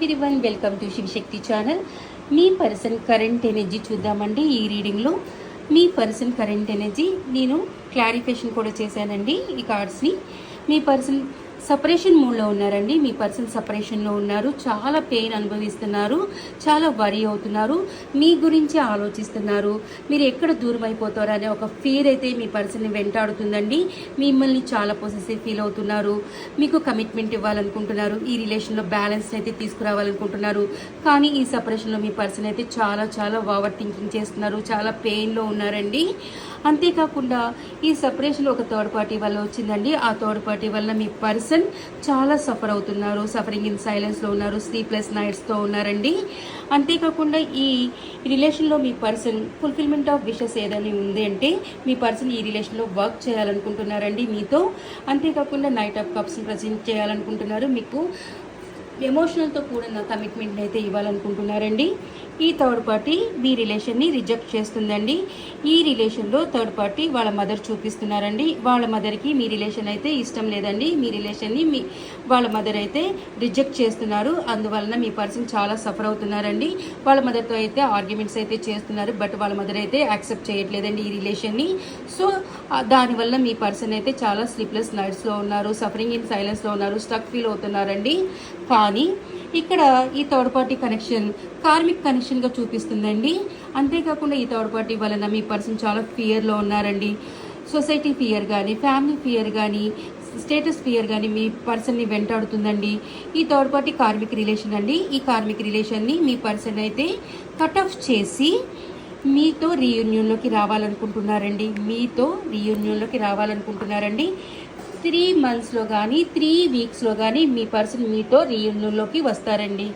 Everyone welcome to Shivashakti channel. మీ person current energy చూద్దామండి. ఈ రీడింగ్లో మీ పర్సన్ కరెంట్ ఎనర్జీ నేను క్లారిఫికేషన్ కూడా చేశానండి. ఈ కార్డ్స్ని మీ పర్సన్ సపరేషన్ మూడ్లో ఉన్నారండి. మీ పర్సన్ సపరేషన్లో ఉన్నారు. చాలా పెయిన్ అనుభవిస్తున్నారు. చాలా వరీ అవుతున్నారు. మీ గురించి ఆలోచిస్తున్నారు. మీరు ఎక్కడ దూరం అయిపోతారో అనే ఒక ఫీర్ అయితే మీ పర్సన్ని వెంటాడుతుందండి. మిమ్మల్ని చాలా పొసెసివ్ ఫీల్ అవుతున్నారు. మీకు కమిట్మెంట్ ఇవ్వాలనుకుంటున్నారు. ఈ రిలేషన్లో బ్యాలెన్స్ అయితే తీసుకురావాలనుకుంటున్నారు. కానీ ఈ సపరేషన్లో మీ పర్సన్ అయితే చాలా ఓవర్ థింకింగ్ చేస్తున్నారు. చాలా పెయిన్లో ఉన్నారండి. అంతేకాకుండా ఈ సపరేషన్ ఒక థర్డ్ పార్టీ వల్ల వచ్చిందండి. ఆ థర్డ్ పార్టీ వల్ల మీ పర్సన్ చాలా సఫర్ అవుతున్నారు. సఫరింగ్ ఇన్ సైలెన్స్లో ఉన్నారు. స్లీప్లెస్ నైట్స్తో ఉన్నారండి. అంతేకాకుండా ఈ రిలేషన్లో మీ పర్సన్ ఫుల్ఫిల్మెంట్ ఆఫ్ విషెస్ ఏదైనా ఉంది అంటే మీ పర్సన్ ఈ రిలేషన్లో వర్క్ చేయాలనుకుంటున్నారండి మీతో. అంతేకాకుండా నైట్ ఆఫ్ కప్స్ని ప్రజెంట్ చేయాలనుకుంటున్నారు. మీకు ఎమోషనల్తో కూడిన కమిట్మెంట్ని అయితే ఇవ్వాలనుకుంటున్నారండి. ఈ థర్డ్ పార్టీ మీ రిలేషన్ని రిజెక్ట్ చేస్తుందండి. ఈ రిలేషన్లో థర్డ్ పార్టీ వాళ్ళ మదర్ చూపిస్తున్నారండి. వాళ్ళ మదర్కి మీ రిలేషన్ అయితే ఇష్టం లేదండి. మీ రిలేషన్ని వాళ్ళ మదర్ అయితే రిజెక్ట్ చేస్తున్నారు. అందువలన మీ పర్సన్ చాలా సఫర్ అవుతున్నారండి. వాళ్ళ మదర్తో అయితే ఆర్గ్యుమెంట్స్ అయితే చేస్తున్నారు. బట్ వాళ్ళ మదర్ అయితే యాక్సెప్ట్ చేయట్లేదండి ఈ రిలేషన్ని. సో దానివల్ల మీ పర్సన్ అయితే చాలా స్లీప్లెస్ నైట్స్లో ఉన్నారు. సఫరింగ్ ఇన్ సైలెన్స్లో ఉన్నారు. స్టక్ ఫీల్ అవుతున్నారండి. కానీ ఇక్కడ ఈ థర్డ్ పార్టీ కనెక్షన్ కార్మిక్ కనెక్షన్గా చూపిస్తుందండి. అంతేకాకుండా ఈ థర్డ్ పార్టీ వలన మీ పర్సన్ చాలా ఫియర్లో ఉన్నారండి. సొసైటీ ఫియర్ కానీ, ఫ్యామిలీ ఫియర్ కానీ, స్టేటస్ ఫియర్ కానీ మీ పర్సన్ని వెంటాడుతుందండి. ఈ థర్డ్ పార్టీ కార్మిక్ రిలేషన్ అండి. ఈ కార్మిక్ రిలేషన్ని మీ పర్సన్ అయితే కట్ ఆఫ్ చేసి మీతో రీయూనియన్లోకి రావాలనుకుంటున్నారండి. 3 monthsలో కానీ 3 weeksలో కానీ మీ పర్సన్ మీతో రీయూనియన్లోకి వస్తారండి.